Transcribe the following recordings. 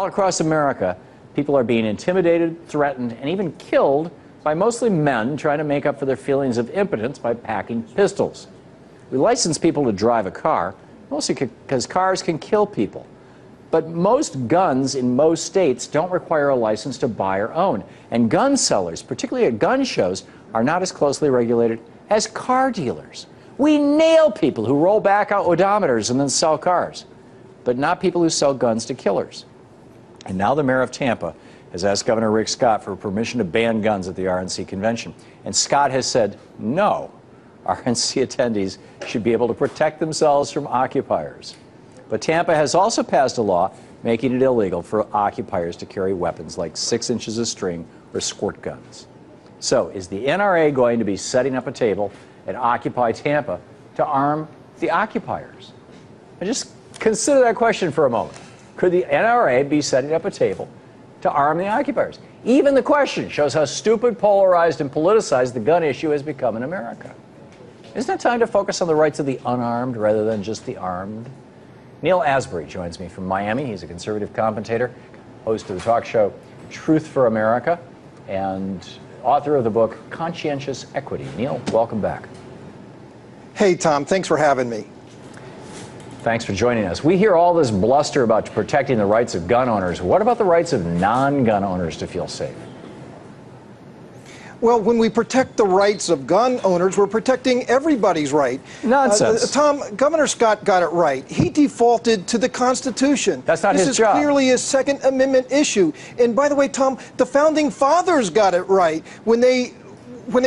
all across America, people are being intimidated, threatened, and even killed by mostly men trying to make up for their feelings of impotence by packing pistols. We license people to drive a car, mostly because cars can kill people. But most guns in most states don't require a license to buy or own. And gun sellers, particularly at gun shows, are not as closely regulated as car dealers. We nail people who roll back out odometers and then sell cars, but not people who sell guns to killers. And now the mayor of Tampa has asked Governor Rick Scott for permission to ban guns at the RNC convention. And Scott has said no. RNC attendees should be able to protect themselves from occupiers. But Tampa has also passed a law making it illegal for occupiers to carry weapons like 6 inches of string or squirt guns. So is the NRA going to be setting up a table at Occupy Tampa to arm the occupiers? And just consider that question for a moment. Could the NRA be setting up a table to arm the occupiers? Even the question shows how stupid, polarized, and politicized the gun issue has become in America. Isn't it time to focus on the rights of the unarmed rather than just the armed? Neal Asbury joins me from Miami. He's a conservative commentator, host of the talk show Truth for America, and author of the book Conscientious Equity. Neal, welcome back. Hey, Thom, thanks for having me. Thanks for joining us. We hear all this bluster about protecting the rights of gun owners. What about the rights of non-gun owners to feel safe? Well, when we protect the rights of gun owners, we're protecting everybody's right. Nonsense. Thom, Governor Scott got it right. He defaulted to the Constitution. That's not his job. This is clearly a Second Amendment issue. And by the way, Thom, the Founding Fathers got it right when they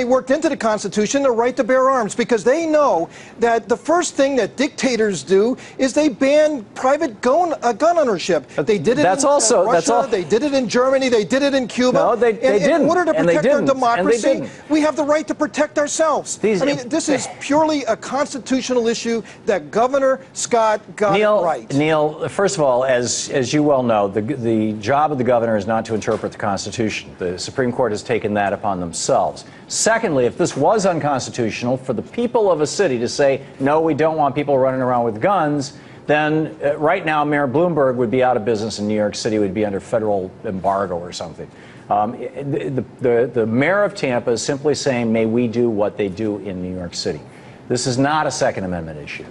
worked into the Constitution the right to bear arms, because they know that the first thing that dictators do is they ban private gun ownership. They did it in Russia, they did it in Germany, they did it in Cuba. No, they didn't. In order to protect our democracy, we have the right to protect ourselves. This is purely a constitutional issue that Governor Scott got right. Neal, first of all, as you well know, the job of the governor is not to interpret the Constitution. The Supreme Court has taken that upon themselves. Secondly, if this was unconstitutional for the people of a city to say, no, we don't want people running around with guns, then right now Mayor Bloomberg would be out of business and New York City would be under federal embargo or something. The mayor of Tampa is simply saying, may we do what they do in New York City. This is not a Second Amendment issue.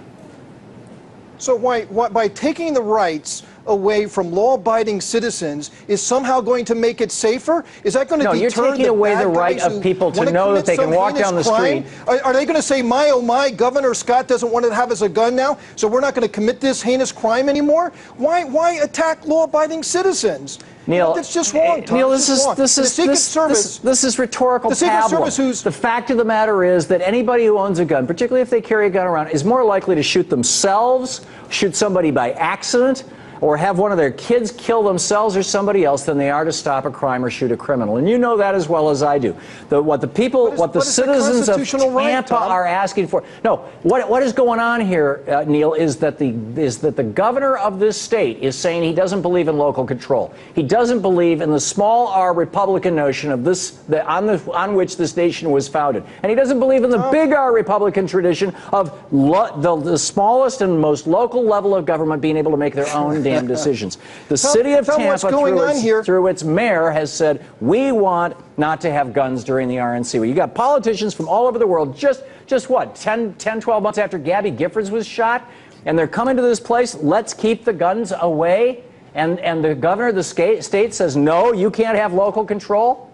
So by taking the rights away from law-abiding citizens is somehow going to make it safer? Is that going to deter you're taking away the right of people to know that they can walk down the street. Are they going to say, my, oh my, Governor Scott doesn't want to have us a gun now, so we're not going to commit this heinous crime anymore? Why attack law-abiding citizens? Neal, that's just wrong, Thom. Neal, this is rhetorical pablum. The fact of the matter is that anybody who owns a gun, particularly if they carry a gun around, is more likely to shoot themselves, shoot somebody by accident, or have one of their kids kill themselves or somebody else than they are to stop a crime or shoot a criminal. And you know that as well as I do. What the citizens of Tampa are asking for. No, what is going on here, Neal, is that the governor of this state is saying he doesn't believe in local control. He doesn't believe in the small R Republican notion of on which this nation was founded. And he doesn't believe in the big R Republican tradition of the smallest and most local level of government being able to make their own damn decisions. The city of Tampa, through its mayor, has said, we want not to have guns during the RNC. Well, you got politicians from all over the world, just what, 10, 12 months after Gabby Giffords was shot, and they're coming to this place, let's keep the guns away, and the governor of the state says, no, you can't have local control?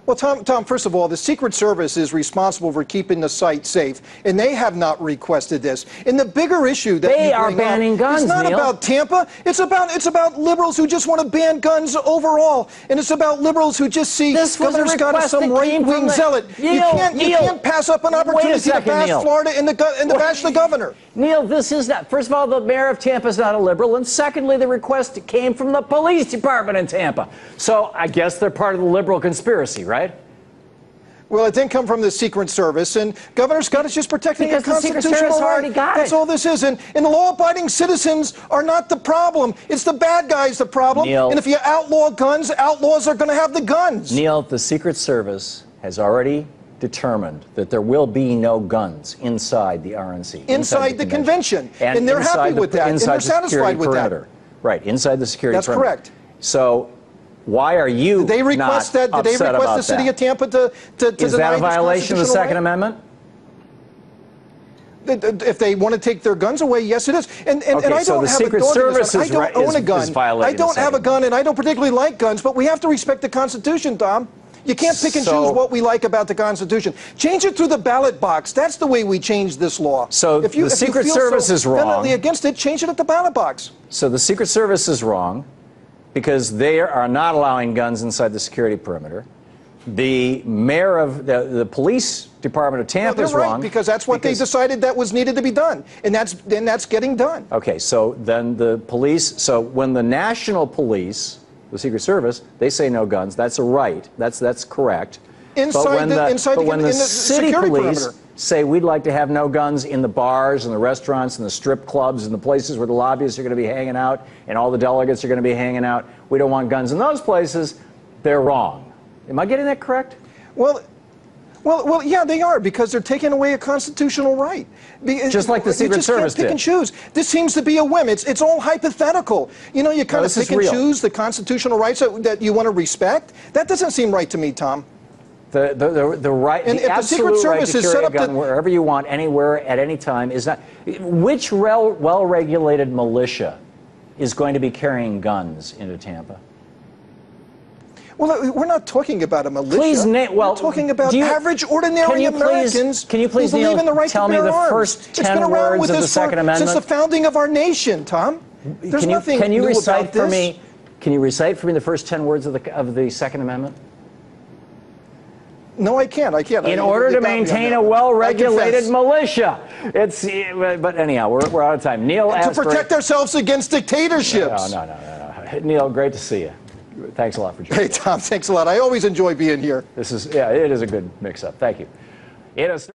Well, Thom, first of all, the Secret Service is responsible for keeping the site safe, and they have not requested this. And the bigger issue that they are banning guns, it's not Neal. about Tampa. It's about liberals who just want to ban guns overall, and it's about liberals who just see Governor Scott as some right-wing zealot. You can't pass up an opportunity to bash Florida and bash the governor. Neal, this is not. First of all, the mayor of Tampa is not a liberal, and secondly, the request came from the police department in Tampa. So I guess they're part of the liberal conspiracy, right? Well, it didn't come from the Secret Service, and Governor Scott is just protecting a constitutional right. That's all this is. And the law-abiding citizens are not the problem. It's the bad guys the problem. Neal, and if you outlaw guns, outlaws are going to have the guns. Neal, the Secret Service has already determined that there will be no guns inside the RNC. Inside the convention. And they're happy with that, and they're satisfied with that. Right, inside the security That's perimeter. correct. So why are you Did they request not that? Did they upset request about the city that? of Tampa to Is deny that a this violation of the constitutional Second right? Amendment? If they want to take their guns away, yes, it is. And Okay, I so don't the have a Secret dog in Service this one. I don't own a is gun. violating I don't the have a Second gun, and I don't particularly like guns. But we have to respect the Constitution, Thom. You can't pick and choose what we like about the Constitution. Change it through the ballot box. That's the way we change this law. So the Secret Service is wrong. Vehemently against it, change it at the ballot box. So the Secret Service is wrong because they are not allowing guns inside the security perimeter. The mayor of the police department of Tampa is right, wrong because that's what they decided that was needed to be done, and that's getting done. Okay, so then the police. So when the national police, the Secret Service, they say no guns. That's a right. That's correct. Inside the city security police perimeter. say we'd like to have no guns in the bars and the restaurants and the strip clubs and the places where the lobbyists are going to be hanging out and all the delegates are going to be hanging out. We don't want guns in those places. They're wrong. Am I getting that correct? Well, yeah, they are, because they're taking away a constitutional right. Just like the Secret Service pick did. And choose. This seems to be a whim. It's all hypothetical. You know, you kind of pick and choose the constitutional rights that you want to respect. That doesn't seem right to me, Thom. The right, and the absolute Secret right Service to is carry set a up gun wherever you want, anywhere, at any time is not. Which well-regulated militia is going to be carrying guns into Tampa? Well, we're not talking about a militia. Please, we're talking about average, ordinary Americans who believe in the right to bear arms. Tell me the first 10 words of the Second Amendment since the founding of our nation, Thom. There's nothing new about this. Can you recite for me the first 10 words of the Second Amendment? No, I can't. In order to maintain a well-regulated militia. But anyhow, we're out of time. Neal Asbury. To protect ourselves against dictatorships. No. Neal, great to see you. Thanks a lot for joining. Hey, Thom, thanks a lot. I always enjoy being here. It is a good mix-up. Thank you.